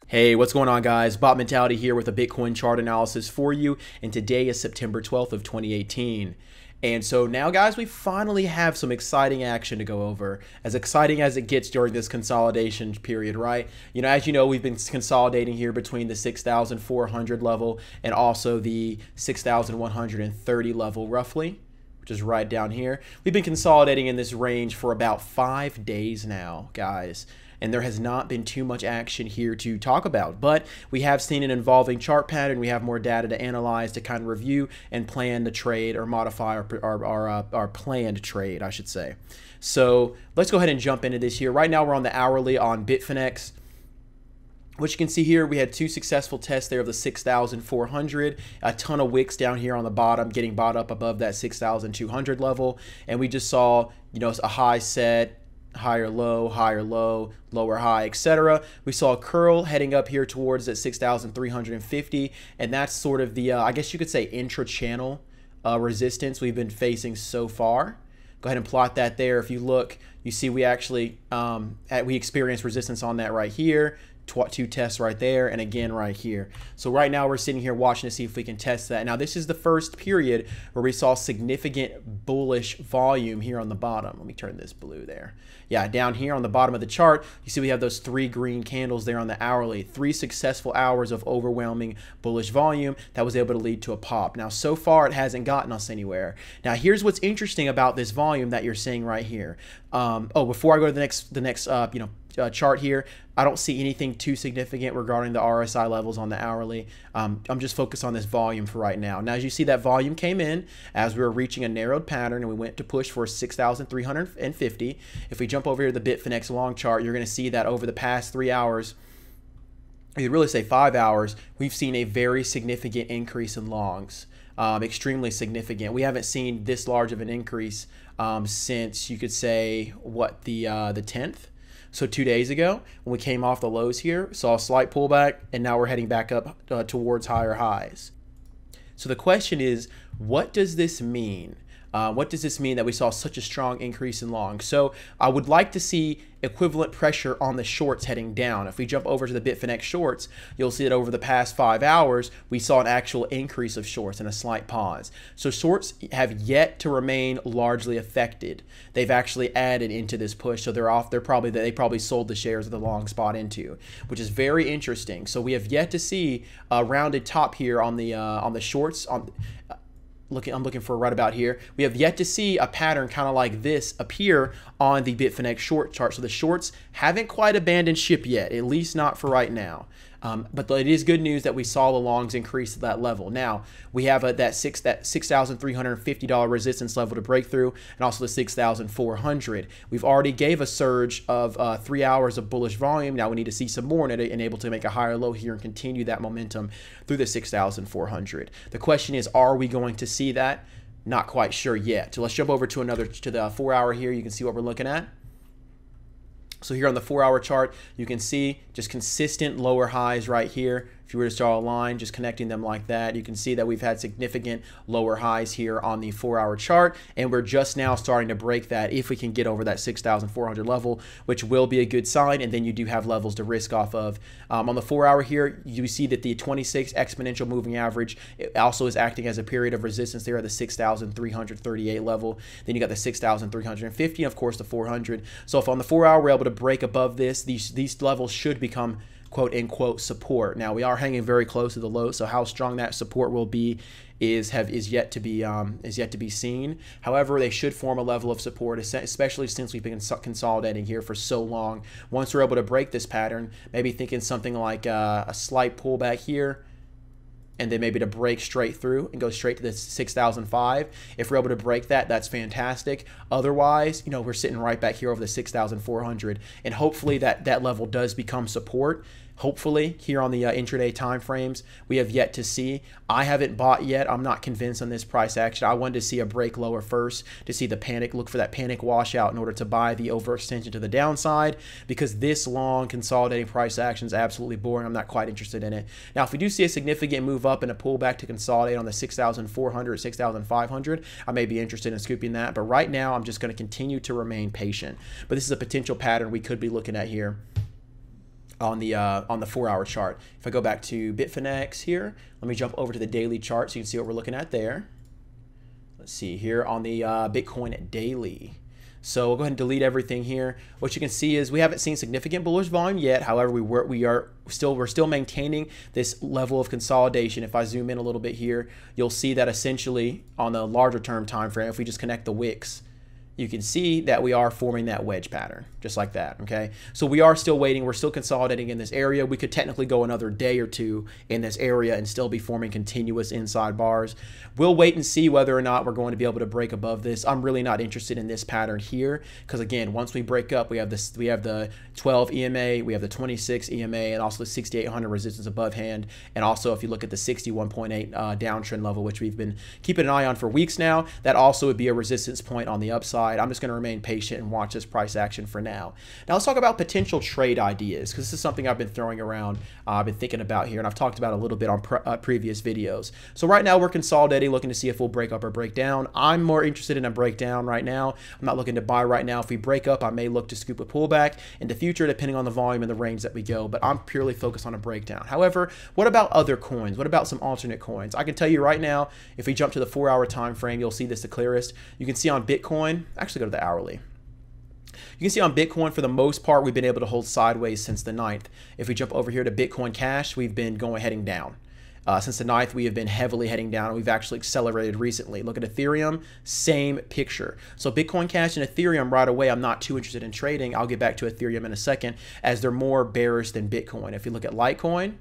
Hey, what's going on, guys? Bot Mentality here with a Bitcoin chart analysis for you, and today is September 12th of 2018. And so now, guys, we finally have some exciting action to go over, as exciting as it gets during this consolidation period, right? As you know, we've been consolidating here between the 6,400 level and also the 6,130 level, roughly, which is right down here. We've been consolidating in this range for about 5 days now, guys. And there has not been too much action here to talk about, but we have seen an evolving chart pattern. We have more data to analyze, to kind of review and plan the trade, or modify our planned trade, I should say. So let's go ahead and jump into this here. Right now we're on the hourly on Bitfinex. What you can see here, we had two successful tests there of the 6,400, a ton of wicks down here on the bottom, getting bought up above that 6,200 level. And we just saw, a high set, higher low, lower high, etc. We saw a curl heading up here towards that 6,350, and that's sort of the I guess you could say intra-channel resistance we've been facing so far. Go ahead and plot that there. If you look, you see we actually we experienced resistance on that right here. Two tests right there, and again right here. So right now we're sitting here watching to see if we can test that. Now this is the first period where we saw significant bullish volume here on the bottom. Let me turn this blue there. Yeah, down here on the bottom of the chart, you see we have those 3 green candles there on the hourly. 3 successful hours of overwhelming bullish volume that was able to lead to a pop. Now so far it hasn't gotten us anywhere. Now here's what's interesting about this volume that you're seeing right here. Before I go to the next chart here, I don't see anything too significant regarding the RSI levels on the hourly. I'm just focused on this volume for right now. Now, as you see, that volume came in as we were reaching a narrowed pattern, and we went to push for 6,350. If we jump over here to the Bitfinex long chart, you're going to see that over the past 3 hours, you'd really say 5 hours, we've seen a very significant increase in longs. Extremely significant. We haven't seen this large of an increase since, you could say, what, the 10th? So 2 days ago, when we came off the lows here, saw a slight pullback, and now we're heading back up towards higher highs. So the question is, what does this mean? What does this mean that we saw such a strong increase in long? So I would like to see equivalent pressure on the shorts heading down. If we jump over to the Bitfinex shorts, you'll see that over the past 5 hours, we saw an actual increase of shorts and a slight pause. So shorts have yet to remain largely affected. They've actually added into this push, so they're off. They probably sold the shares of the long spot into, which is very interesting. So we have yet to see a rounded top here on the shorts. I'm looking for right about here. We have yet to see a pattern kind of like this appear on the Bitfinex short chart. So the shorts haven't quite abandoned ship yet, at least not for right now. But it is good news that we saw the longs increase to that level. Now we have that $6,350 resistance level to break through, and also the 6,400. We've already gave a surge of 3 hours of bullish volume. Now we need to see some more and able to make a higher low here and continue that momentum through the 6,400. The question is, are we going to see that? Not quite sure yet. So let's jump over to the 4 hour here. You can see what we're looking at. So here on the 4 hour chart, you can see just consistent lower highs right here. If you were to draw a line, just connecting them like that, you can see that we've had significant lower highs here on the 4 hour chart, and we're just now starting to break that if we can get over that 6,400 level, which will be a good sign, and then you do have levels to risk off of. On the 4 hour here, you see that the 26 exponential moving average also is acting as a period of resistance there at the 6,338 level. Then you got the 6,350, and of course the 400. So if on the 4 hour we're able to break above this, these levels should become quote unquote support. Now we are hanging very close to the low, so how strong that support will be is yet to be seen. However, they should form a level of support, especially since we've been consolidating here for so long. Once we're able to break this pattern, maybe thinking something like a slight pullback here, and then maybe to break straight through and go straight to the 6,005. If we're able to break that, that's fantastic. Otherwise, we're sitting right back here over the 6,400, and hopefully that level does become support. Hopefully here on the intraday time frames. We have yet to see. I haven't bought yet. I'm not convinced on this price action. I wanted to see a break lower first to see the panic, look for that panic washout in order to buy the overextension to the downside, because this long consolidating price action is absolutely boring. I'm not quite interested in it. Now, if we do see a significant move up and a pullback to consolidate on the 6,400 or 6,500, I may be interested in scooping that. But right now, I'm just going to continue to remain patient. But this is a potential pattern we could be looking at here. on the 4-hour chart. If I go back to Bitfinex here, let me jump over to the daily chart so you can see what we're looking at there. Let's see here on the Bitcoin daily. So we'll go ahead and delete everything here. What you can see is we haven't seen significant bullish volume yet. However, we're still maintaining this level of consolidation. If I zoom in a little bit here, you'll see that essentially on the larger term time frame, if we just connect the wicks, you can see that we are forming that wedge pattern, just like that, okay? So we are still waiting. We're still consolidating in this area. We could technically go another day or two in this area and still be forming continuous inside bars. We'll wait and see whether or not we're going to be able to break above this. I'm really not interested in this pattern here because, again, once we break up, we have the 12 EMA, we have the 26 EMA, and also the 6,800 resistance above hand. And also, if you look at the 61.8 downtrend level, which we've been keeping an eye on for weeks now, that also would be a resistance point on the upside. I'm just going to remain patient and watch this price action for now. Now let's talk about potential trade ideas, because this is something I've been throwing around, I've been thinking about here, and I've talked about a little bit on previous videos. So right now we're consolidating, looking to see if we'll break up or break down. I'm more interested in a breakdown right now. I'm not looking to buy right now. If we break up, I may look to scoop a pullback in the future, depending on the volume and the range that we go, but I'm purely focused on a breakdown. However, what about other coins? What about some alternate coins? I can tell you right now, if we jump to the 4-hour time frame, you'll see this the clearest. You can see on Bitcoin, actually go to the hourly. You can see on Bitcoin, for the most part, we've been able to hold sideways since the 9th. If we jump over here to Bitcoin Cash, we've been heading down. Since the 9th, we have been heavily heading down, and we've actually accelerated recently. Look at Ethereum, same picture. So Bitcoin Cash and Ethereum right away, I'm not too interested in trading. I'll get back to Ethereum in a second, as they're more bearish than Bitcoin. If you look at Litecoin,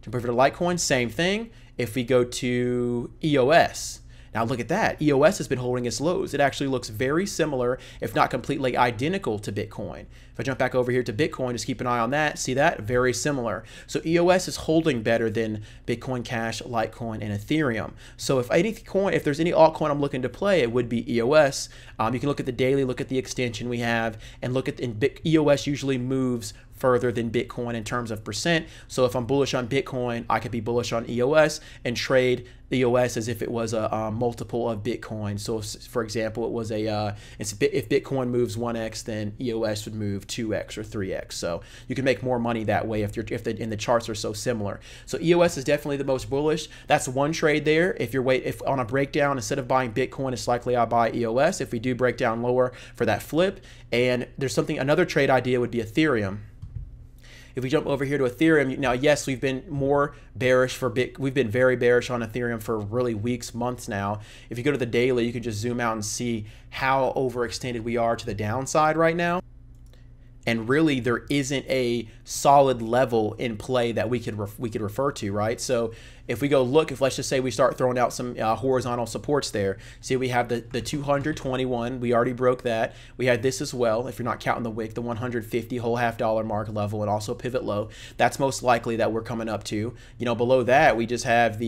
jump over to Litecoin, same thing. If we go to EOS, now look at that. EOS has been holding its lows. It actually looks very similar, if not completely identical to Bitcoin. If I jump back over here to Bitcoin, just keep an eye on that. See that? Very similar. So EOS is holding better than Bitcoin Cash, Litecoin, and Ethereum. So if there's any altcoin I'm looking to play, it would be EOS. You can look at the daily, look at the extension we have, and look at EOS usually moves further than Bitcoin in terms of percent. So if I'm bullish on Bitcoin, I could be bullish on EOS and trade EOS as if it was a multiple of Bitcoin. So for example, it was if Bitcoin moves 1x, then EOS would move 2x or 3x. So you can make more money that way if the charts are so similar. So EOS is definitely the most bullish. That's one trade there. If on a breakdown, instead of buying Bitcoin, it's likely I buy EOS if we do break down lower for that flip. And another trade idea would be Ethereum. If we jump over here to Ethereum, now yes, we've been more bearish we've been very bearish on Ethereum for really weeks, months now. If you go to the daily, you can just zoom out and see how overextended we are to the downside right now. And really, there isn't a solid level in play that we could refer to, right? So if we go look, let's just say we start throwing out some horizontal supports there. See, we have the 221. We already broke that. We had this as well, if you're not counting the wick, the 150 whole $half mark level, and also pivot low. That's most likely that we're coming up to. Below that, we just have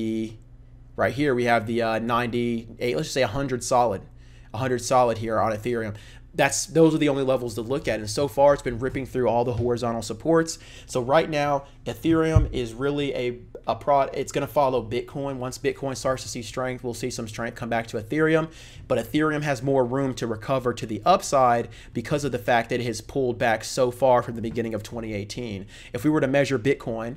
right here, we have the 98, let's just say 100 solid. 100 solid here on Ethereum. Those are the only levels to look at, and so far it's been ripping through all the horizontal supports. So right now, Ethereum is really it's going to follow Bitcoin. Once Bitcoin starts to see strength, we'll see some strength come back to Ethereum, but Ethereum has more room to recover to the upside because of the fact that it has pulled back so far from the beginning of 2018. If we were to measure Bitcoin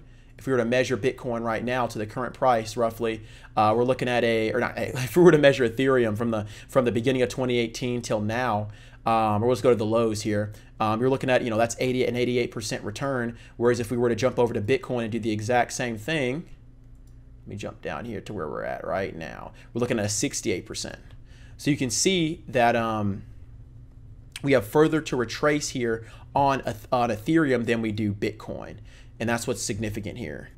right now to the current price, roughly, we're looking at if we were to measure Ethereum from the beginning of 2018 till now, or let's go to the lows here. You're looking at, that's an 88% return. Whereas if we were to jump over to Bitcoin and do the exact same thing, let me jump down here to where we're at right now. We're looking at a 68%. So you can see that we have further to retrace here on Ethereum than we do Bitcoin. And that's what's significant here.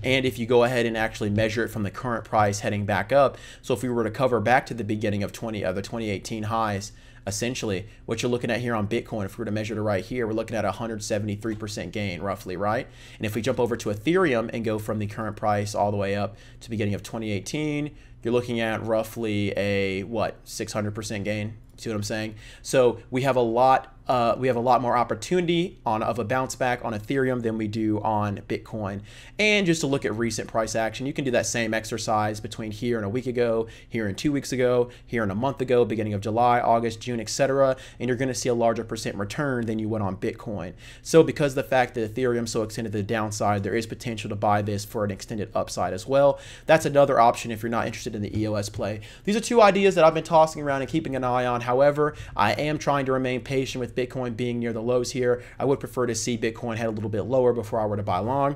And if you go ahead and actually measure it from the current price heading back up, so if we were to cover back to the beginning of the 2018 highs, essentially what you're looking at here on Bitcoin, if we were to measure it right here, we're looking at a 173% gain roughly, right? And if we jump over to Ethereum and go from the current price all the way up to the beginning of 2018, you're looking at roughly a 600% gain. See what I'm saying? So we have a lot we have a lot more opportunity of a bounce back on Ethereum than we do on Bitcoin. And just to look at recent price action, you can do that same exercise between here and a week ago, here and 2 weeks ago, here and a month ago, beginning of July, August, June, etc. And you're going to see a larger percent return than you would on Bitcoin. So because of the fact that Ethereum so extended to the downside, there is potential to buy this for an extended upside as well. That's another option if you're not interested in the EOS play. These are two ideas that I've been tossing around and keeping an eye on. However, I am trying to remain patient with Bitcoin being near the lows here. I would prefer to see Bitcoin head a little bit lower before I were to buy long.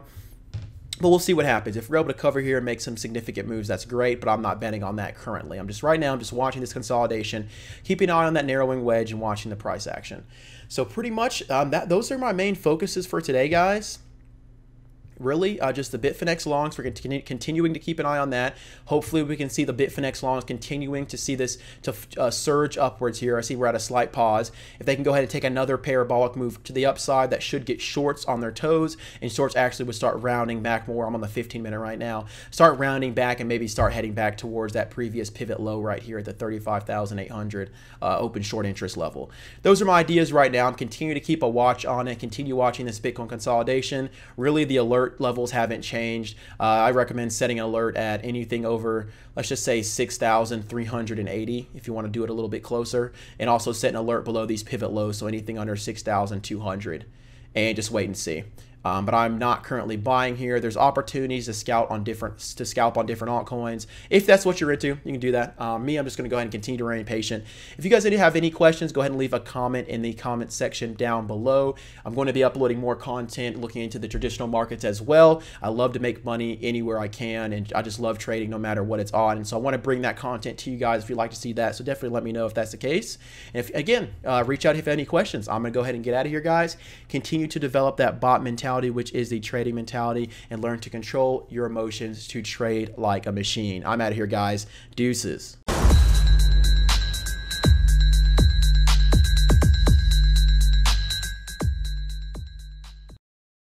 But we'll see what happens. If we're able to cover here and make some significant moves, that's great, but I'm not betting on that currently. I'm just watching this consolidation, keeping an eye on that narrowing wedge and watching the price action. So pretty much those are my main focuses for today, guys. Really, just the Bitfinex longs. We're continuing to keep an eye on that. Hopefully, we can see the Bitfinex longs continuing to see this to surge upwards here. I see we're at a slight pause. If they can go ahead and take another parabolic move to the upside, that should get shorts on their toes, and shorts actually would start rounding back more. I'm on the 15-minute right now. Start rounding back and maybe start heading back towards that previous pivot low right here at the 35,800 open short interest level. Those are my ideas right now. I'm continuing to keep a watch on it, continue watching this Bitcoin consolidation. Really, the alert levels haven't changed. I recommend setting an alert at anything over, let's just say 6,380 if you want to do it a little bit closer, and also set an alert below these pivot lows, so anything under 6,200, and just wait and see. But I'm not currently buying here. There's opportunities to scalp on different altcoins. If that's what you're into, you can do that. Me, I'm just going to go ahead and continue to remain patient. If you guys have any questions, go ahead and leave a comment in the comment section down below. I'm going to be uploading more content looking into the traditional markets as well. I love to make money anywhere I can, and I just love trading no matter what it's on. And so I want to bring that content to you guys if you'd like to see that. So definitely let me know if that's the case. And if, again, reach out if you have any questions. I'm going to go ahead and get out of here, guys. Continue to develop that bot mentality, which is the trading mentality, and learn to control your emotions to trade like a machine. I'm out of here, guys. Deuces.